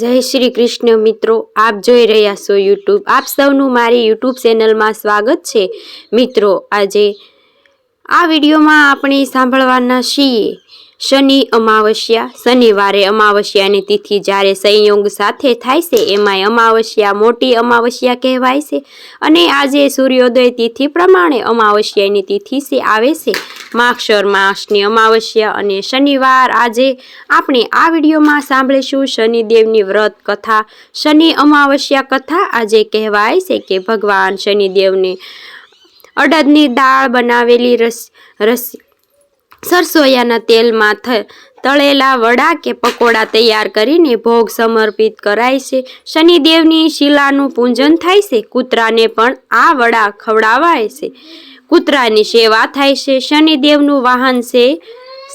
જય શ્રી કૃષ્ણ મિત્રો, આપ જોઈ રહ્યા છો યુટ્યુબ. આપ સૌનું મારી યુટ્યુબ ચેનલમાં સ્વાગત છે. મિત્રો, આજે આ વિડીયોમાં આપણે સાંભળવાના છીએ શનિ અમાવસ્યા. શનિવારે અમાવસ્યાની તિથિ જ્યારે સંયોગ સાથે થાય છે એમાંય અમાવસ્યા મોટી અમાવસ્યા કહેવાય છે. અને આજે સૂર્યોદય તિથિ પ્રમાણે અમાવસ્યાની તિથિ છે આવે છે માગશર માસની અમાવસ્યા અને શનિવાર. આજે આપણે આ વિડીયોમાં સાંભળીશું શનિદેવની વ્રત કથા, શનિ અમાવસ્યા કથા. આજે કહેવાય છે કે ભગવાન શનિદેવને અડદની દાળ બનાવેલી સરસોયાના તેલમાં તળેલા વડા કે પકોડા તૈયાર કરીને ભોગ સમર્પિત કરાય છે. શનિદેવની શિલાનું પૂજન થાય છે. કૂતરાને પણ આ વડા ખવડાવાય છે. કૂતરાની સેવા થાય છે. શનિદેવનું વાહન છે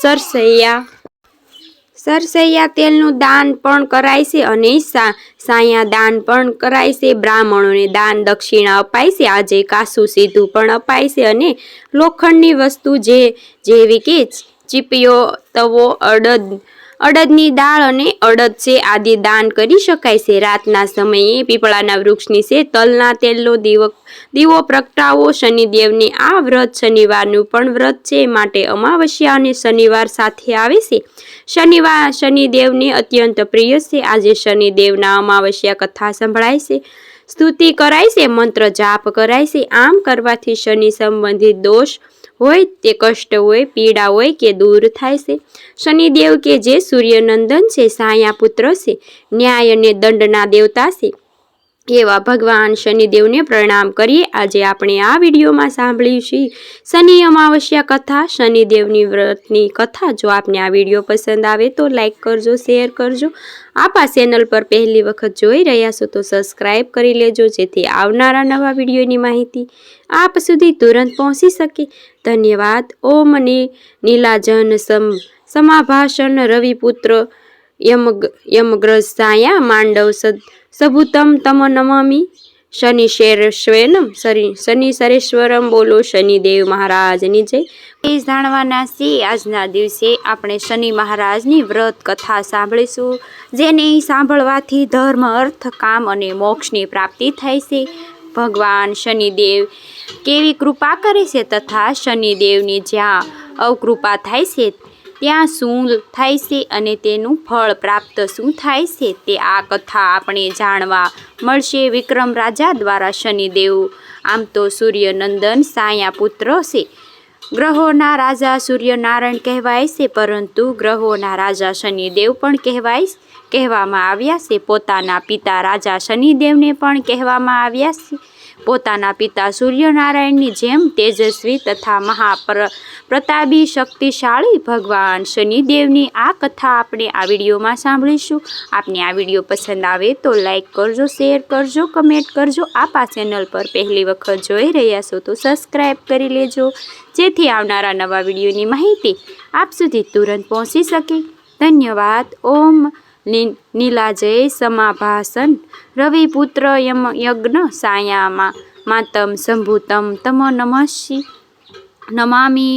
સરસૈયા. સરસૈયા તેલનું દાન પણ કરાય છે અને સાયા દાન પણ કરાય છે. બ્રાહ્મણોને દાન દક્ષિણા અપાય છે. આજે કાસું સીધું પણ અપાય છે અને લોખંડની વસ્તુ જેવી કે ચીપીઓ, તવો, અડદની દાળ અને અડદ છે આદિ દાન કરી શકાય છે. રાતના સમયે પીપળાના વૃક્ષ નીચે તલના તેલનો દીવો પ્રગટાવો. શનિદેવને આ વ્રત શનિવારનું પણ વ્રત છે, માટે અમાવસ્યા અને શનિવાર સાથે આવે છે. શનિદેવને અત્યંત પ્રિય છે. આજે શનિદેવના અમાવસ્યા કથા સંભળાય છે, સ્તુતિ કરાય છે, મંત્ર જાપ કરાય છે. આમ કરવાથી શનિ સંબંધિત દોષ હોય, તે કષ્ટ હોય, પીડા હોય કે દૂર થાય છે. શનિદેવ કે જે સૂર્યનંદન છે, સાયા પુત્ર છે, ન્યાય અને દંડના દેવતા છે, એવા ભગવાન શનિદેવને પ્રણામ કરીએ. આજે આપણે આ વિડીયોમાં સાંભળીશું શનિ અમાવસ્યા કથા, શનિદેવની વ્રતની કથા. જો આપને આ વિડીયો પસંદ આવે તો લાઈક કરજો, શેર કરજો. આપ આ ચેનલ પર પહેલી વખત જોઈ રહ્યા છો તો સબસ્ક્રાઈબ કરી લેજો, જેથી આવનારા નવા વિડીયોની માહિતી આપ સુધી તુરંત પહોંચી શકે. ધન્યવાદ. ઓમ નીલાજન સમાભાષણ રવિપુત્ર યમગ્રજ સાયા માંડવ સભુતમ તમ નમામિ શનિશ્વરમ. બોલો શનિદેવ મહારાજની જય. એ જાણવાના છીએ આજના દિવસે આપણે શનિ મહારાજની વ્રત કથા સાંભળીશું, જેને સાંભળવાથી ધર્મ, અર્થ, કામ અને મોક્ષની પ્રાપ્તિ થાય છે. ભગવાન શનિદેવ કેવી કૃપા કરે છે તથા શનિદેવની જ્યાં અવકૃપા થાય છે ત્યાં શું થાય છે અને તેનું ફળ પ્રાપ્ત શું થાય છે તે આ કથા આપણે જાણવા મળશે. વિક્રમ રાજા દ્વારા શનિદેવ આમ તો સૂર્યનંદન સાયા પુત્ર છે. ગ્રહોના રાજા સૂર્યનારાયણ કહેવાય છે, પરંતુ ગ્રહોના રાજા શનિદેવ પણ કહેવામાં આવ્યા છે. પોતાના પિતા રાજા શનિદેવને પણ કહેવામાં આવ્યા છે. પોતાના પિતા સૂર્યનારાયણની જેમ તેજસ્વી તથા મહાપ્રતાપી શક્તિશાળી ભગવાન શનિદેવની આ કથા આપણે આ વિડીયોમાં સાંભળીશું. આપને આ વિડીયો પસંદ આવે તો લાઈક કરજો, શેર કરજો, કમેન્ટ કરજો. આપ આ ચેનલ પર પહેલી વખત જોઈ રહ્યા છો તો સબસ્ક્રાઈબ કરી લેજો, જેથી આવનારા નવા વિડીયોની માહિતી આપ સુધી તુરંત પહોંચી શકે. ધન્યવાદ. ઓમ નીલાજય સમાભાસન રવિપુત્ર યજ્ઞ સાયા માતમ સંભૂતમ તમ નમામિ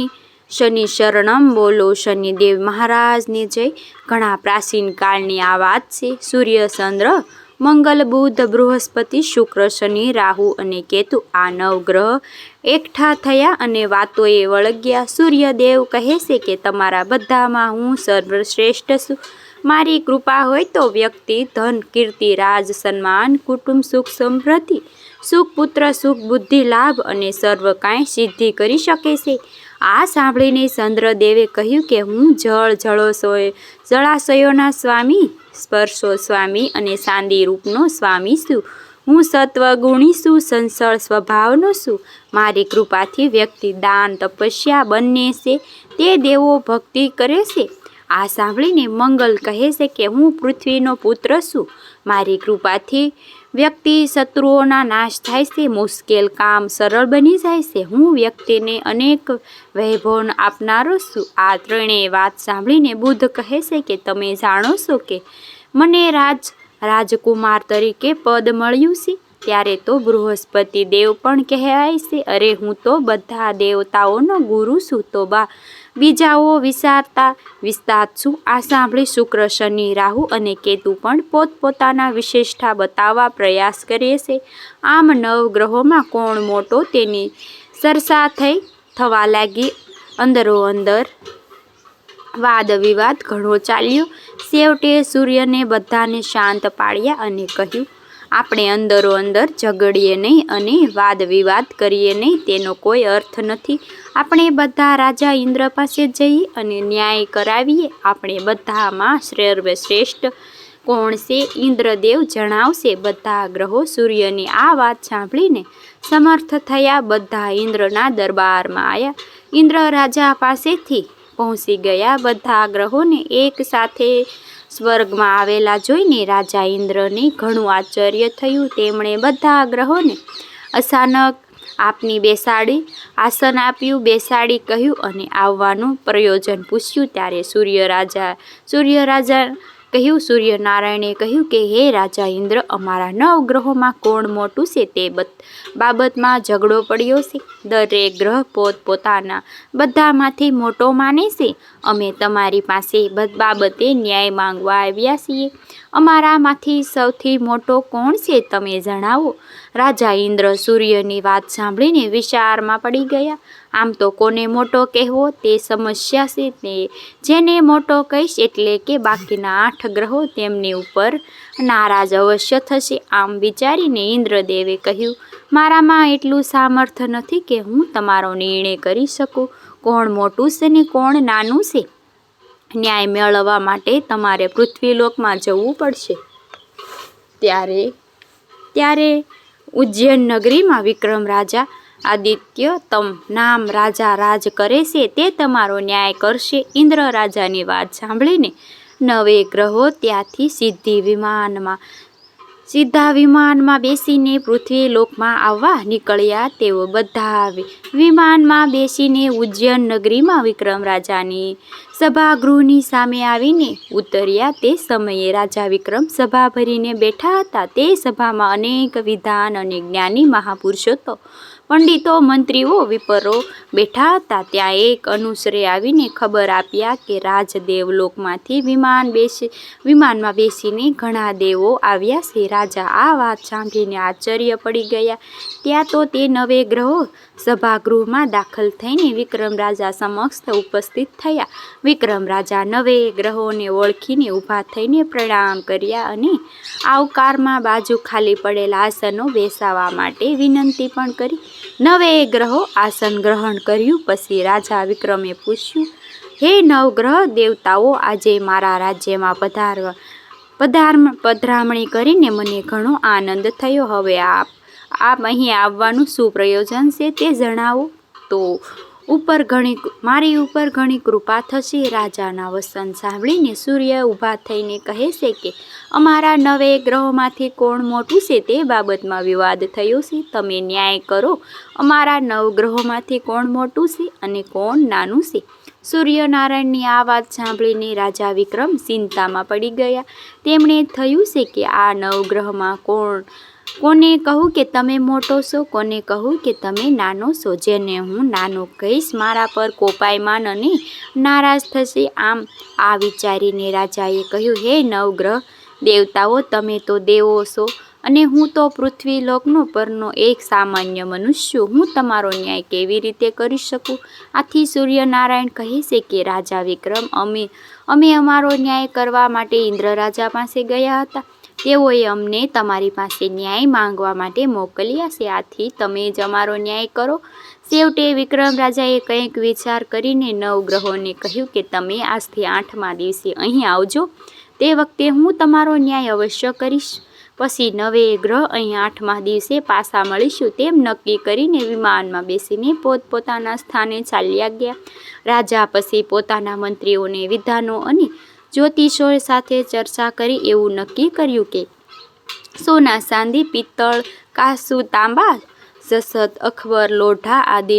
શનિ શરણમ. બોલો શનિદેવ મહારાજની જય. ઘણા પ્રાચીન કાળની આ વાત છે. સૂર્ય, ચંદ્ર, મંગલ, બુધ, બૃહસ્પતિ, શુક્ર, શનિ, રાહુ અને કેતુ આ 9 ગ્રહ એકઠા થયા અને વાતોએ વળગ્યા. સૂર્યદેવ કહે છે કે તમારા બધામાં હું સર્વશ્રેષ્ઠ છું. મારી કૃપા હોય તો વ્યક્તિ ધન, કીર્તિ, રાજ, સન્માન, કુટુંબ સુખ, સમૃદ્ધિ, સુખ, પુત્ર સુખ, બુદ્ધિ લાભ અને સર્વ કાંઈ સિદ્ધિ કરી શકે છે. આ સાંભળીને ચંદ્રદેવે કહ્યું કે હું જળાશયોના સ્વામી, સ્પર્શો સ્વામી અને શાંતિ રૂપનો સ્વામી છું. હું સત્વગુણી છું, સંસળ સ્વભાવનો છું. મારી કૃપાથી વ્યક્તિ દાન, તપસ્યા બંને છે તે દેવો ભક્તિ કરે છે. આ સાંભળીને મંગલ કહે છે કે હું પૃથ્વીનો પુત્ર છું. મારી કૃપાથી વ્યક્તિ શત્રુઓના નાશ થાય છે, મુશ્કેલ કામ સરળ બની જાય છે. હું વ્યક્તિને અનેક વૈભવ આપનારો છું. આ ત્રણેય વાત સાંભળીને બુધ કહે છે કે તમે જાણો છો કે મને રાજકુમાર તરીકે પદ મળ્યું છે. ત્યારે તો બૃહસ્પતિ દેવ પણ કહેવાય છે, અરે હું તો બધા દેવતાઓનો ગુરુ છું તો બીજાઓ વિસ્તાર છું. આ સાંભળી શુક્ર, શનિ, રાહુ અને કેતુ પણ પોતપોતાના વિશેષતા બતાવવા પ્રયાસ કરે છે. આમ નવગ્રહોમાં કોણ મોટો તેની ચર્ચા થવા લાગી. અંદરોઅંદર વાદ વિવાદ ઘણો ચાલ્યો. છેવટે સૂર્યને બધાને શાંત પાડ્યા અને કહ્યું, આપણે અંદરોઅંદર ઝઘડીએ નહીં અને વાદ વિવાદ કરીએ નહીં, તેનો કોઈ અર્થ નથી. આપણે બધા રાજા ઇન્દ્ર પાસે જઈએ અને ન્યાય કરાવીએ. આપણે બધામાં સર્વશ્રેષ્ઠ કોણ છે? ઇન્દ્રદેવ જણાવશે. બધા ગ્રહો સૂર્યની આ વાત સાંભળીને સમર્થ થયા. બધા ઇન્દ્રના દરબારમાં આવ્યા. ઇન્દ્ર રાજા પાસેથી પહોંચી ગયા. બધા ગ્રહોને એક સાથે સ્વર્ગમાં આવેલા જોઈને રાજા ઇન્દ્રને ઘણું આશ્ચર્ય થયું. તેમણે બધા ગ્રહોને અચાનક આપની બેસાડી આસન આપ્યું, બેસાડી કહ્યું અને આવવાનું પ્રયોજન પૂછ્યું. ત્યારે સૂર્યનારાયણે કહ્યું કે હે રાજા ઇન્દ્ર, અમારા 9 ગ્રહોમાં કોણ મોટું છે તે બાબતમાં ઝઘડો પડ્યો છે. દરેક ગ્રહ પોતપોતાના બધામાંથી મોટો માને છે. અમે તમારી પાસે બાબતે ન્યાય માંગવા આવ્યા છીએ. અમારામાંથી સૌથી મોટો કોણ છે તમે જણાવો. રાજા ઇન્દ્ર સૂર્યની વાત સાંભળીને વિચારમાં પડી ગયા. આમ તો કોને મોટો કહેવો તે સમસ્યા છે. તે જેને મોટો કહીશ એટલે કે બાકીના 8 ગ્રહો તેમની ઉપર નારાજ અવશ્ય થશે. આમ વિચારીને ઇન્દ્રદેવે કહ્યું, મારામાં એટલું સામર્થ્ય નથી કે હું તમારો નિર્ણય કરી શકું. કોણ મોટું છે ને કોણ નાનું છે, ન્યાય મેળવવા માટે તમારે પૃથ્વીલોકમાં જવું પડશે. ત્યારે ઉજ્જૈન નગરીમાં વિક્રમ રાજા આદિત્ય નામ રાજા રાજ કરે છે. તે તમારો ન્યાય કરશે. ઇન્દ્ર રાજાની વાત સાંભળીને 9 ગ્રહો ત્યાંથી સીધા વિમાનમાં બેસીને પૃથ્વીલોકમાં આવવા નીકળ્યા. તેઓ બધા વિમાનમાં બેસીને ઉજ્જૈન નગરીમાં વિક્રમ રાજાની સભાગૃહની સામે આવીને ઉતર્યા. તે સમયે રાજા વિક્રમ સભા ભરીને બેઠા હતા. તે સભામાં અનેક વિદ્વાન અને જ્ઞાની મહાપુરુષો, પંડિતો, મંત્રીઓ, વિપ્રો બેઠા હતા. ત્યાં એક અનુસરે આવીને ખબર આપ્યા કે રાજદેવલોકમાંથી વિમાનમાં બેસીને ઘણા દેવો આવ્યા છે. રાજા આ વાત સાંભળીને આશ્ચર્ય પડી ગયા. ત્યાં તો તે 9 ગ્રહો સભાગૃહમાં દાખલ થઈને વિક્રમ રાજા સમક્ષ ઉપસ્થિત થયા. વિક્રમ રાજા 9 ગ્રહોને ઓળખીને ઊભા થઈને પ્રણામ કર્યા અને આવકારમાં બાજુ ખાલી પડેલા આસનો બેસાડવા માટે વિનંતી પણ કરી. 9 ગ્રહો આસન ગ્રહણ કર્યું. પછી રાજા વિક્રમે પૂછ્યું, હે 9 ગ્રહ દેવતાઓ, આજે મારા રાજ્યમાં પધરામણી કરીને મને ઘણો આનંદ થયો. હવે આપ અહીં આવવાનું શું પ્રયોજન છે તે જણાવો તો મારી ઉપર ઘણી કૃપા થશે. રાજાના વચન સાંભળીને સૂર્ય ઊભા થઈને કહે છે કે અમારા 9 ગ્રહોમાંથી કોણ મોટું છે તે બાબતમાં વિવાદ થયો છે. તમે ન્યાય કરો. અમારા 9 ગ્રહોમાંથી કોણ મોટું છે અને કોણ નાનું છે. સૂર્યનારાયણની આ વાત સાંભળીને રાજા વિક્રમ ચિંતામાં પડી ગયા. તેમણે થયું છે કે આ 9 ગ્રહમાં કોને કહું કે તમે મોટો છો, કોને કહું કે તમે નાનો છો. જેને હું નાનો કહીશ મારા પર કોપાયમાન અને નારાજ થશે. આમ આ વિચારીને રાજાએ કહ્યું, હે 9 ગ્રહ દેવતાઓ, તમે તો દેવો છો અને હું તો પૃથ્વીલોકનો પરનો એક સામાન્ય મનુષ્ય. હું તમારો ન્યાય કેવી રીતે કરી શકું? આથી સૂર્યનારાયણ કહે છે કે રાજા વિક્રમ, અમે અમારો ન્યાય કરવા માટે ઇન્દ્ર રાજા પાસે ગયા હતા. તેઓએ અમને તમારી પાસે ન્યાય માંગવા માટે મોકલ્યા છે. આથી તમે જ અમારો ન્યાય કરો. છેવટે વિક્રમ રાજાએ કંઈક વિચાર કરીને 9 ગ્રહોને કહ્યું કે તમે આજથી 8મા દિવસે અહીં આવજો. તે વખતે હું તમારો ન્યાય અવશ્ય કરીશ. પછી 9 ગ્રહ અહીં 8મા દિવસે પાછા મળીશું તેમ નક્કી કરીને વિમાનમાં બેસીને પોતપોતાના સ્થાને ચાલ્યા ગયા. રાજા પછી પોતાના મંત્રીઓને, વિદ્વાનો અને જ્યોતિષો સાથે ચર્ચા કરી એવું નક્કી કર્યું કે સોના, ચાંદી, પિત્તળ, કાંસુ, તાંબા, જસત, અખબર, લોઢા આદિ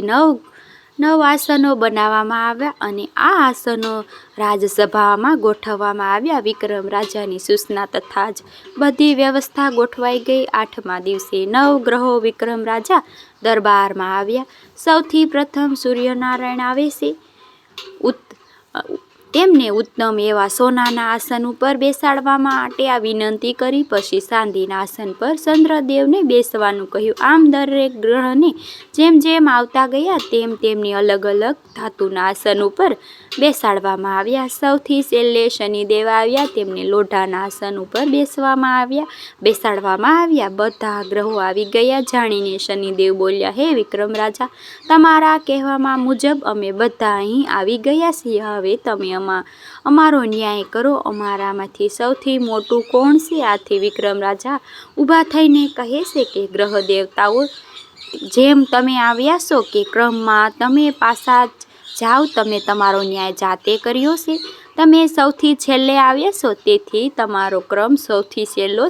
9 આસનો બનાવવામાં આવ્યા અને આ આસનો રાજસભામાં ગોઠવવામાં આવ્યા. વિક્રમ રાજાની સૂચના તથા જ બધી વ્યવસ્થા ગોઠવાઈ ગઈ. 8મા દિવસે 9 ગ્રહો વિક્રમ રાજા દરબારમાં આવ્યા. સૌથી પ્રથમ સૂર્યનારાયણ આવે છે. તેમને ઉત્તમ એવા સોનાના આસન ઉપર બેસાડવા માટે આ વિનંતી કરી. પછી ચાંદીના આસન પર ચંદ્રદેવને બેસવાનું કહ્યું. આમ દરેક ગ્રહને જેમ જેમ આવતા ગયા તેમ તેમની અલગ અલગ ધાતુના આસન ઉપર બેસાડવામાં આવ્યા. સૌથી છેલ્લે શનિદેવ આવ્યા. તેમને લોઢાના આસન ઉપર બેસાડવામાં આવ્યા. બધા ગ્રહો આવી ગયા. જાણીને શનિદેવ બોલ્યા, હે વિક્રમ રાજા, તમારા કહેવામાં મુજબ અમે બધા અહીં આવી ગયા છીએ. હવે તમે અમારો ન્યાય કરો. અમારામાંથી સૌથી મોટું કોણ છે? આથી વિક્રમ રાજા ઊભા થઈને કહે છે કે ગ્રહ દેવતાઓ, જેમ તમે આવ્યા છો કે ક્રમમાં તમે પાછા જાઓ. તમે તમારો ન્યાય જાતે કર્યો છે. તમે સૌથી છેલ્લે આવ્યા છો, તેથી તમારો ક્રમ સૌથી છેલ્લો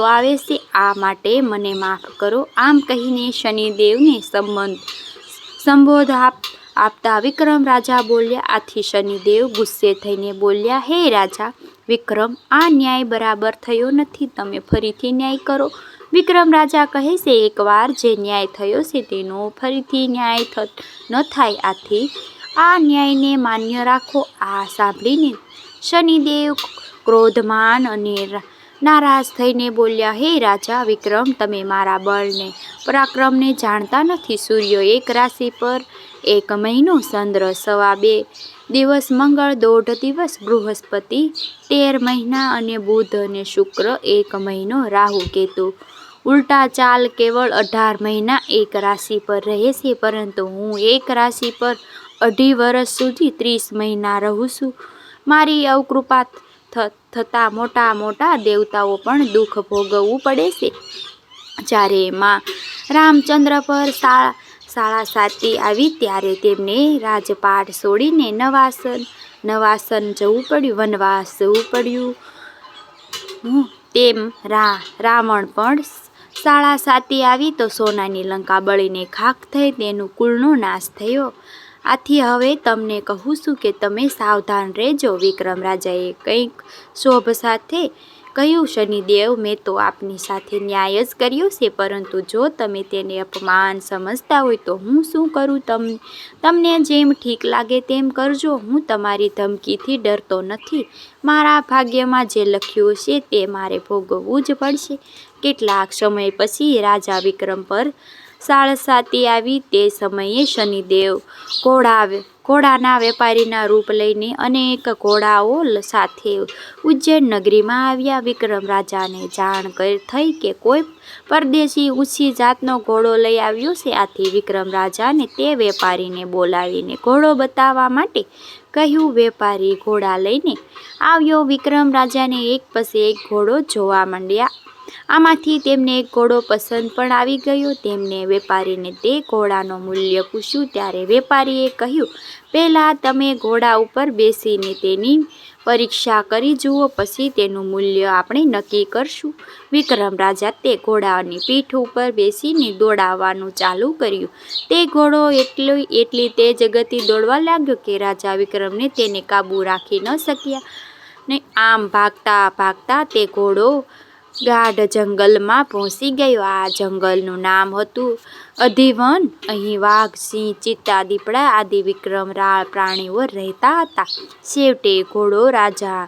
આવે છે. આ માટે મને માફ કરો. આમ કહીને શનિદેવને સંબોધ આપતા વિક્રમ રાજા બોલ્યા. આથી શનિદેવ ગુસ્સે થઈને બોલ્યા, હે રાજા વિક્રમ, આ ન્યાય બરાબર થયો નથી. તમે ફરીથી ન્યાય કરો. વિક્રમ રાજા કહે છે, એકવાર જે ન્યાય થયો છે તેનો ફરીથી ન્યાય ન થાય. આથી આ ન્યાયને માન્ય રાખો. આ સાંભળીને શનિદેવ ક્રોધમાન અને નારાજ થઈને બોલ્યા, હે રાજા વિક્રમ, તમે મારા બળને પરાક્રમને જાણતા નથી. સૂર્ય 1 રાશિ પર 1 મહિનો, ચંદ્ર 2.25 દિવસ, મંગળ 1.5 દિવસ, બૃહસ્પતિ 13 મહિના અને બુધ અને શુક્ર 1 મહિનો, રાહુ કેતુ ઉલટા ચાલ કેવળ 18 મહિના 1 રાશિ પર રહે છે. પરંતુ હું 1 રાશિ પર 2.5 વર્ષ સુધી 30 મહિના રહું છું. મારી અવકૃપા થતાં મોટા મોટા દેવતાઓ પણ દુઃખ ભોગવવું પડે છે. જ્યારે માં રામચંદ્ર પર સાળસાતી આવી ત્યારે તેમને રાજપાટ છોડીને વનવાસ જવું પડ્યું. તેમ રાવણ પણ સાળસાતી આવી તો સોનાની લંકા બળીને ખાખ થઈ, તેનું કુળનો નાશ થયો. આથી હવે તમને કહું છું કે તમે સાવધાન રહેજો. વિક્રમ રાજાએ કંઈક ક્ષોભ સાથે કહ્યું, શનિદેવ, મેં તો આપની સાથે ન્યાય જ કર્યો છે. પરંતુ જો તમે તેને અપમાન સમજતા હોય તો હું શું કરું? તમને જેમ ઠીક લાગે તેમ કરજો. હું તમારી ધમકીથી ડરતો નથી. મારા ભાગ્યમાં જે લખ્યું છે તે મારે ભોગવવું જ પડશે. કેટલાક સમય પછી રાજા વિક્રમ પર સાળસાતી આવી. તે સમયે શનિદેવ ઘોડાના વેપારીના રૂપ લઈને અનેક ઘોડાઓ સાથે ઉજ્જૈન નગરીમાં આવ્યા. વિક્રમ રાજાને જાણ થઈ કે કોઈ પરદેશી ઊંચી જાતનો ઘોડો લઈ આવ્યો છે. આથી વિક્રમ રાજાને તે વેપારીને બોલાવીને ઘોડો બતાવવા માટે કહ્યું. વેપારી ઘોડા લઈને આવ્યો. વિક્રમ રાજાને એક પછી એક ઘોડો જોવા માંડ્યા. આમાંથી તેમને એક ઘોડો પસંદ પણ આવી ગયો. તેમને વેપારીને તે ઘોડાનું મૂલ્ય પૂછ્યું ત્યારે વેપારીએ કહ્યું, પહેલાં તમે ઘોડા ઉપર બેસીને તેની પરીક્ષા કરી જુઓ, પછી તેનું મૂલ્ય આપણે નક્કી કરશું. વિક્રમ રાજા તે ઘોડાની પીઠ ઉપર બેસીને દોડાવવાનું ચાલુ કર્યું. તે ઘોડો એટલી તેજ ગતિ દોડવા લાગ્યો કે રાજા વિક્રમને તેને કાબૂ રાખી ન શક્યા. આમ ભાગતા ભાગતા તે ઘોડો ગાઢ જંગલમાં પહોંચી ગયો. આ જંગલનું નામ હતું અધિવન. અહીં વાઘ, સિંહ, ચિત્તા, દીપડા આદિ વિક્રમરાળ પ્રાણીઓ રહેતા હતા. છેવટે ઘોડો રાજા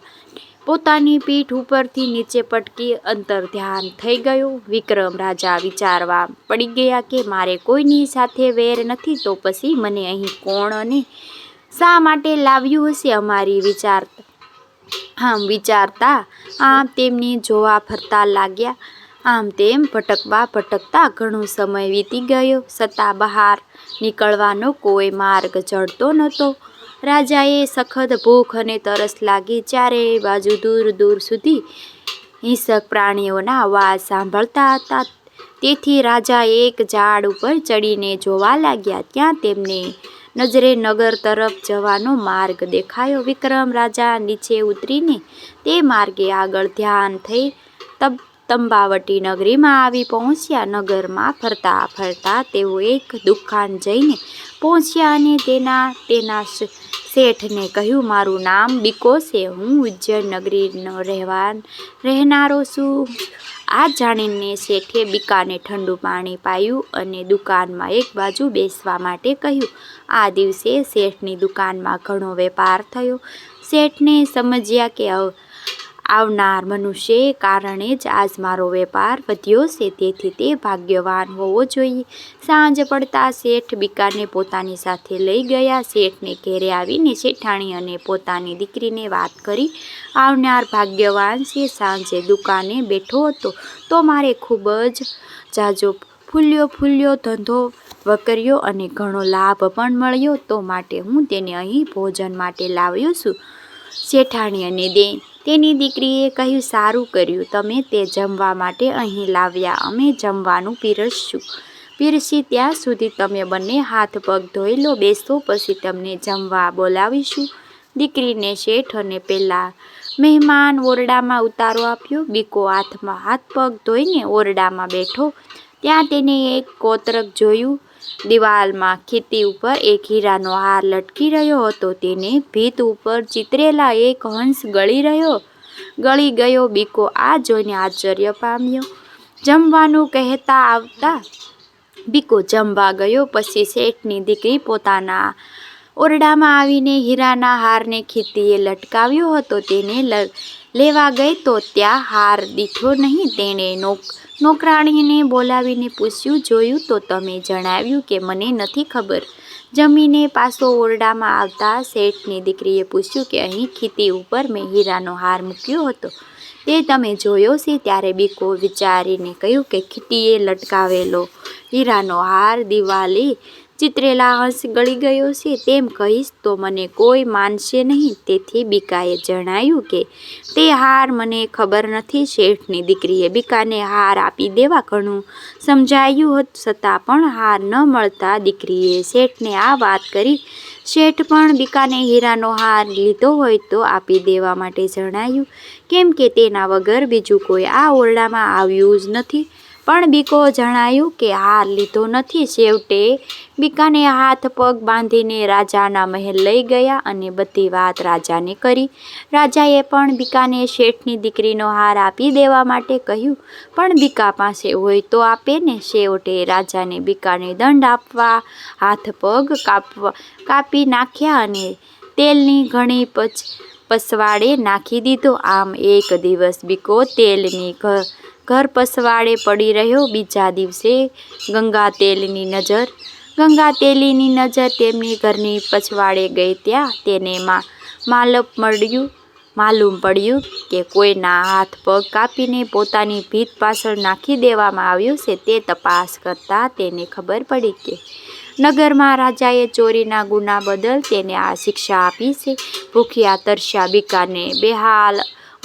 પોતાની પીઠ ઉપરથી નીચે પટકી અંતર્ધ્યાન થઈ ગયો. વિક્રમ રાજા વિચારવા પડી ગયા કે મારે કોઈની સાથે વેર નથી, તો પછી મને અહીં કોણ અને શા માટે લાવ્યું હશે? વિચારતા આમ તેમની જોવા ફરતા લાગ્યા. આમ તેમ ભટકતા ઘણો સમય વીતી ગયો, છતાં બહાર નીકળવાનો કોઈ માર્ગ જડતો નહોતો. રાજાએ સખત ભૂખ અને તરસ લાગી. ચારે બાજુ દૂર દૂર સુધી હિંસક પ્રાણીઓના અવાજ સાંભળતા હતા. તેથી રાજા એક ઝાડ ઉપર ચડીને જોવા લાગ્યા. ત્યાં તેમને નજરે નગર તરફ જવાનો માર્ગ દેખાયો. વિક્રમ રાજા નીચે ઉતરીને તે માર્ગે આગળ ધ્યાન થઈ તંબાવટી નગરીમાં આવી પહોંચ્યા. નગરમાં ફરતા ફરતા તેઓ એક દુકાન જઈને પહોંચ્યા અને તેના શેઠને કહ્યું, મારું નામ બીકો છે, હું ઉજ્જૈન નગરીનો રહેનારો છું. આ જાણીને શેઠે બીકાને ઠંડુ પાણી પાયું અને દુકાનમાં એક બાજુ બેસવા માટે કહ્યું. આ દિવસે શેઠની દુકાનમાં ઘણો વેપાર થયો. શેઠને સમજ્યા કે આવનાર મનુષ્ય કારણે જ આજ મારો વેપાર વધ્યો છે, તેથી તે ભાગ્યવાન હોવો જોઈએ. સાંજ પડતા શેઠ બીકાને પોતાની સાથે લઈ ગયા. શેઠને ઘેરે આવીને શેઠાણી અને પોતાની દીકરીને વાત કરી. આવનાર ભાગ્યવાન છે. સાંજે દુકાને બેઠો હતો તો મારે ખૂબ જ જાજો ફૂલ્યો ધંધો વકર્યો અને ઘણો લાભ પણ મળ્યો, તો માટે હું તેને અહીં ભોજન માટે લાવ્યો છું. શેઠાણી અને તેની દીકરીએ કહ્યું, સારું કર્યું તમે તે જમવા માટે અહીં લાવ્યા. અમે જમવાનું પીરસી ત્યાં સુધી તમે બંને હાથ પગ ધોઈ લો. બેસો, પછી તમને જમવા બોલાવીશું. દીકરીને શેઠ અને પેલા મહેમાન ઓરડામાં ઉતારો આપ્યો. બીકો હાથ પગ ધોઈને ઓરડામાં બેઠો. ત્યાં તેને એક કોતરક જોયું. દિવાલમાં ખીતી ઉપર એક હીરાનો હાર લટકી રહ્યો હતો. તેને ભીત ઉપર ચિતરેલા એક હંસ ગળી ગયો. બીકો આ જોઈને આશ્ચર્ય પામ્યો. જમવાનું કહેતા આવતા બીકો જમવા ગયો. પછી શેઠની દીકરી પોતાના ઓરડામાં આવીને હીરાના હારને ખીતીએ લટકાવ્યો હતો. તેને લેવા ગઈ તો ત્યાં હાર દીઠો નહીં. તેણે નોકરાણીને બોલાવીને પૂછ્યું, જોયું તો તમે જણાવ્યું કે મને નથી ખબર. જમીને પાછો ઓરડામાં આવતા શેઠની દીકરીએ પૂછ્યું કે અહીં ખીતી ઉપર મેં હીરાનો હાર મૂક્યો હતો, તે તમે જોયો છે? ત્યારે બીકો વિચારીને કહ્યું કે ખીતીએ લટકાવેલો હીરાનો હાર દિવાલે ચિતરેલા હંસ ગળી ગયો છે. તેમ કહીશ તો મને કોઈ માનશે નહીં. તેથી બીકાએ જણાવ્યું કે તે હાર મને ખબર નથી. શેઠની દીકરીએ બીકાને હાર આપી દેવા ઘણું સમજાયું, છતાં પણ હાર ન મળતા દીકરીએ શેઠને આ વાત કરી. શેઠ પણ બીકાને હીરાનો હાર લીધો હોય તો આપી દેવા માટે જણાયું, કેમ કે તેના વગર બીજું કોઈ આ ઓરડામાં આવ્યું જ નથી. પણ બીકો જણાયું કે હાર લીધો નથી. છેવટે બીકાને હાથ પગ બાંધીને રાજાના મહેલ લઈ ગયા અને બધી વાત રાજાને કરી. રાજાએ પણ બીકાને શેઠની દીકરીનો હાર આપી દેવા માટે કહ્યું, પણ બીકા પાસે હોય તો આપે ને. છેવટે રાજાને બીકાને દંડ આપવા હાથ પગ કાપી નાખ્યા અને તેલની ઘણી પસવાડે નાખી દીધો. આમ એક દિવસ બીકો તેલની ઘર પસવાડે પડી રહ્યો. બીજા દિવસે ગંગાતેલીની નજર તેમની ઘરની પછવાડે ગઈ. ત્યાં તેને માલુમ પડ્યું કે કોઈના હાથ પગ કાપીને પોતાની ભીત પાછળ નાખી દેવામાં આવ્યું છે. તે તપાસ કરતાં તેને ખબર પડી કે નગરમાં રાજાએ ચોરીના ગુના બદલ તેને આ શિક્ષા આપી છે. ભૂખ્યા તરસ્યા બીકાને બેહાલ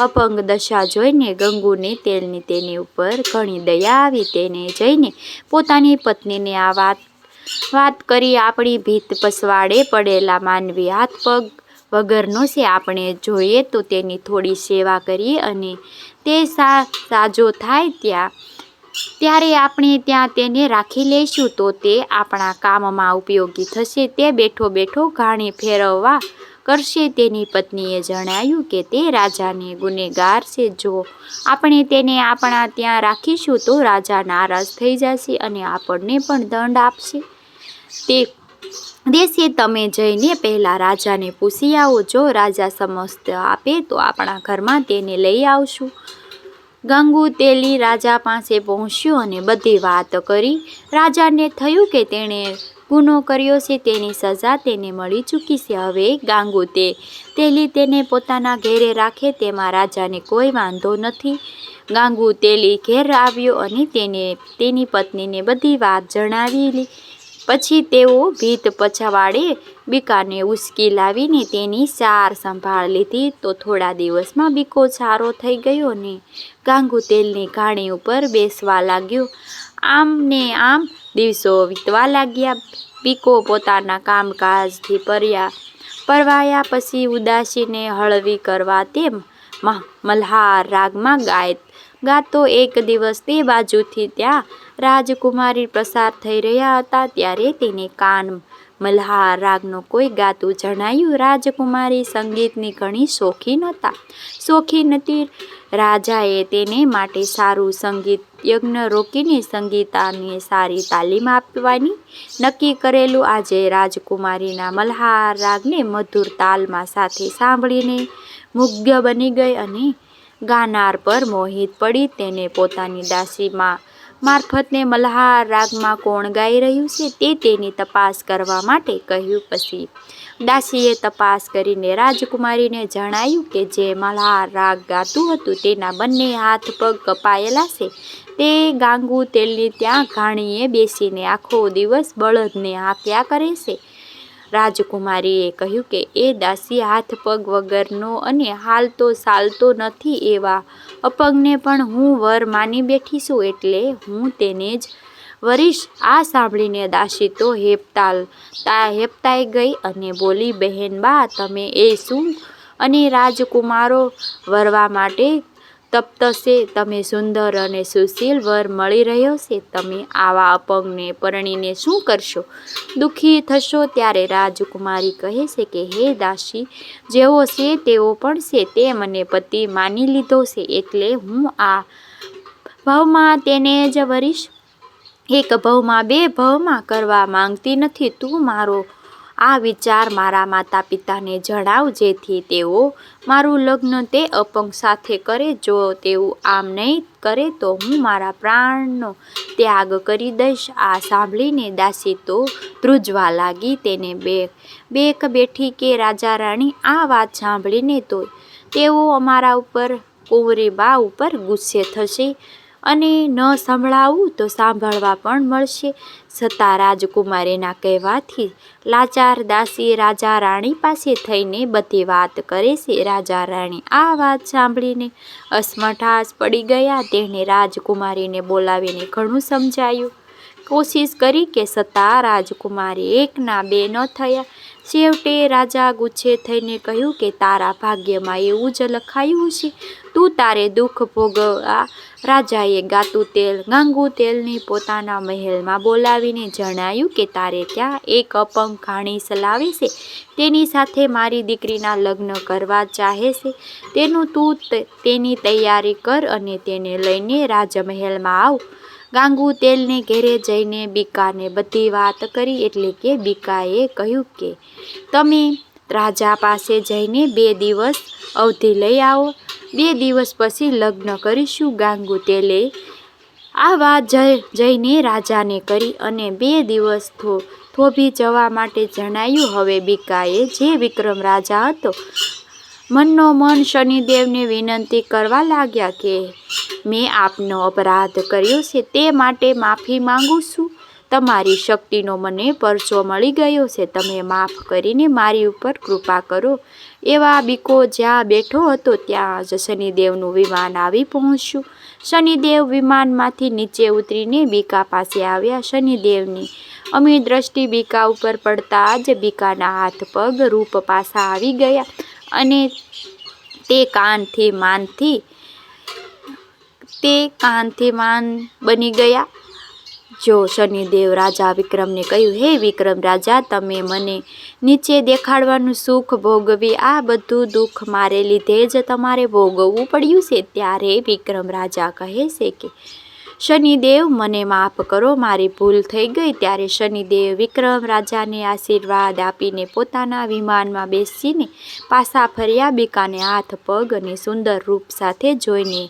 અપંગ દશા જોઈને ગંગુને તેની ઉપર ઘણી દયા આવી. તેને જઈને પોતાની પત્નીને આ વાત કરી. આપણી ભીત પસવાડે પડેલા માનવી હાથ પગ વગરનો છે. આપણે જોઈએ તો તેની થોડી સેવા કરીએ અને તે સાજો થાય ત્યારે આપણે ત્યાં તેને રાખી લઈશું, તો તે આપણા કામમાં ઉપયોગી થશે. તે બેઠો ઘાણી ફેરવવા કરશે. તેની પત્નીએ જણાવ્યું કે તે રાજાને ગુનેગાર છે. જો આપણે તેને આપણા ત્યાં રાખીશું તો રાજા નારાજ થઈ જશે અને આપણને પણ દંડ આપશે. તે દેશે તમે જઈને પહેલાં રાજાને પૂછી આવો. જો રાજા સમસ્ત આપે તો આપણા ઘરમાં તેને લઈ આવશું. ગંગુ તેલી રાજા પાસે પહોંચ્યો અને બધી વાત કરી. રાજાને થયું કે તેણે ગુનો કર્યો છે, તેની સજા તેને મળી ચૂકી છે. હવે ગાંગુ તેલી તેને પોતાના ઘેરે રાખે તેમાં રાજાને કોઈ વાંધો નથી. ગાંગુ તેલી ઘેર આવ્યો અને તેની પત્નીને બધી વાત જણાવી. પછી તેઓ ભીત પછવાડે બીકાને ઉસકી લાવીને તેની સાર સંભાળ લીધી. તો થોડા દિવસમાં બીકો સારો થઈ ગયો ને ગાંગુ તેલની ઘાણી ઉપર બેસવા લાગ્યો. આમ ને આમ દિવસો વીતવા લાગ્યા. બીકો પોતાના કામકાજથી પરવાયા પછી ઉદાસીને હળવી કરવા તે મલ્હાર રાગમાં ગાતો એક દિવસ તે બાજુથી ત્યાં રાજકુમારી પસાર થઈ રહ્યા હતા. ત્યારે તેને કાન મલ્હાર રાગનો કોઈ ગાતું જણાયું. રાજકુમારી સંગીતની ઘણી શોખીન હતી. રાજાએ તેને માટે સારું સંગીત યજ્ઞ રોકીને સંગીતાને સારી તાલીમ આપવાની નક્કી કરેલું. આજે રાજકુમારીના મલ્હાર રાગને મધુર તાલમાં સાથે સાંભળીને મુગ્ધ બની ગઈ અને ગાનાર પર મોહિત પડી. તેને પોતાની દાસી મારફતે મલ્હાર રાગમાં કોણ ગાઈ રહ્યું છે તે તેની તપાસ કરવા માટે કહ્યું. પછી દાસીએ તપાસ કરીને રાજકુમારીને જણાયું કે જે મલ્હાર રાગ ગાતું હતું તેના બંને હાથ પગ કપાયેલા છે. તે ગાંગુ તેલની ત્યાં ઘાણીએ બેસીને આખો દિવસ બળદને હાંક્યા કરે છે. રાજકુમારીએ કહ્યું કે એ દાસી હાથ પગ વગરનો અને હાલતો ચાલતો નથી એવા અપંગને પણ હું વર માની બેઠી છું, એટલે હું તેને જ વરીશ. આ સાંભળીને દાસી તો હેપતાઈ ગઈ અને બોલી, બહેન બા, તમે એ શું અને રાજકુમારો વરવા માટે તપ્ત છે? તમે સુંદર અને સુશીલ વર મળી રહ્યો છે, તમે આવા અપંગને પરણીને શું કરશો? દુઃખી થશો. ત્યારે રાજકુમારી કહે છે કે હે દાસી, જેવો છે તેવો પણ છે. તે મને પતિ માની લીધો છે, એટલે હું આ ભાવમાં તેને જ વરીશ. એક ભાવમાં બે ભાવમાં કરવા માંગતી નથી. તું મારો આ વિચાર મારા માતા પિતાને જણાવ, જેથી તેઓ મારું લગ્ન તે અપંગ સાથે કરે. જો તેઓ આમ નહીં કરે તો હું મારા પ્રાણનો ત્યાગ કરી દઈશ. આ સાંભળીને દાસી તો ધ્રુજવા લાગી. તેને બેક બેઠી કે રાજા રાણી આ વાત સાંભળીને તો તેઓ અમારા ઉપર કુંવરી બા ઉપર ગુસ્સે થશે અને ન સંભળાવું તો સાંભળવા પણ મળશે. છતાં રાજકુમારીના કહેવાથી લાચાર દાસી રાજા રાણી પાસે થઈને બધી વાત કરે છે. રાજા રાણી આ વાત સાંભળીને અસમઠાસ પડી ગયા. તેણે રાજકુમારીને બોલાવીને ઘણું સમજાયું, કોશિશ કરી કે છતાં રાજકુમારી એકના બે ન થયા. છેવટે રાજા ગુસ્સે થઈને કહ્યું કે તારા ભાગ્યમાં એવું જ લખાયું છે, તું તારે દુઃખ ભોગવા. રાજાએ ગાંગુ તેલની પોતાના મહેલમાં બોલાવીને જણાયું કે તારે ત્યાં એક અપંગ ઘાણી ચલાવે છે, તેની સાથે મારી દીકરીના લગ્ન કરવા ચાહે છે. તું તેની તૈયારી કર અને તેને લઈને રાજમહેલમાં આવ. ગાંગુ તેલને ઘેરે જઈને બીકાને બધી વાત કરી. એટલે કે બીકાએ કહ્યું કે તમે રાજા પાસે જઈને 2 દિવસ અવધિ લઈ આવો, 2 દિવસ પછી લગ્ન કરીશું. ગાંગુ તેલે આ વાત જઈને રાજાને કરી અને 2 દિવસ થોભી જવા માટે જણાયું. હવે બીકાએ જે વિક્રમ રાજા હતો મનનો મન શનિદેવને વિનંતી કરવા લાગ્યા કે મેં આપનો અપરાધ કર્યો છે તે માટે માફી માંગુ છું. તમારી શક્તિનો મને પરચો મળી ગયો છે, તમે માફ કરીને મારી ઉપર કૃપા કરો. એવા બીકો જ્યાં બેઠો હતો ત્યાં જ શનિદેવનું વિમાન આવી પહોંચ્યું. શનિદેવ વિમાનમાંથી નીચે ઉતરીને બીકા પાસે આવ્યા. શનિદેવની અમી દ્રષ્ટિ બીકા ઉપર પડતા જ બીકાના હાથ પગ રૂપ પાછા આવી ગયા અને તે કાનથી માન બની ગયા. જો શનિદેવ રાજા વિક્રમને કહ્યું, હે વિક્રમ રાજા, તમે મને નીચે દેખાડવાનું સુખ ભોગવી, આ બધું દુઃખ મારે લીધે જ તમારે ભોગવવું પડ્યું છે. ત્યારે વિક્રમ રાજા કહે છે કે શનિદેવ, મને માફ કરો, મારી ભૂલ થઈ ગઈ. ત્યારે શનિદેવ વિક્રમ રાજાને આશીર્વાદ આપીને પોતાના વિમાનમાં બેસીને પાછા ફર્યા. બીકાને હાથ પગ અને સુંદર રૂપ સાથે જોઈને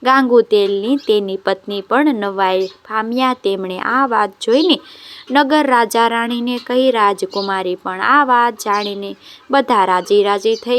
ગાંગુ તેલની તેની પત્ની પણ નવાઈ પામ્યા. તેમણે આ વાત જોઈને નગર રાજા રાણીને કહી. રાજકુમારી પણ આ વાત જાણીને બધા રાજી થઈ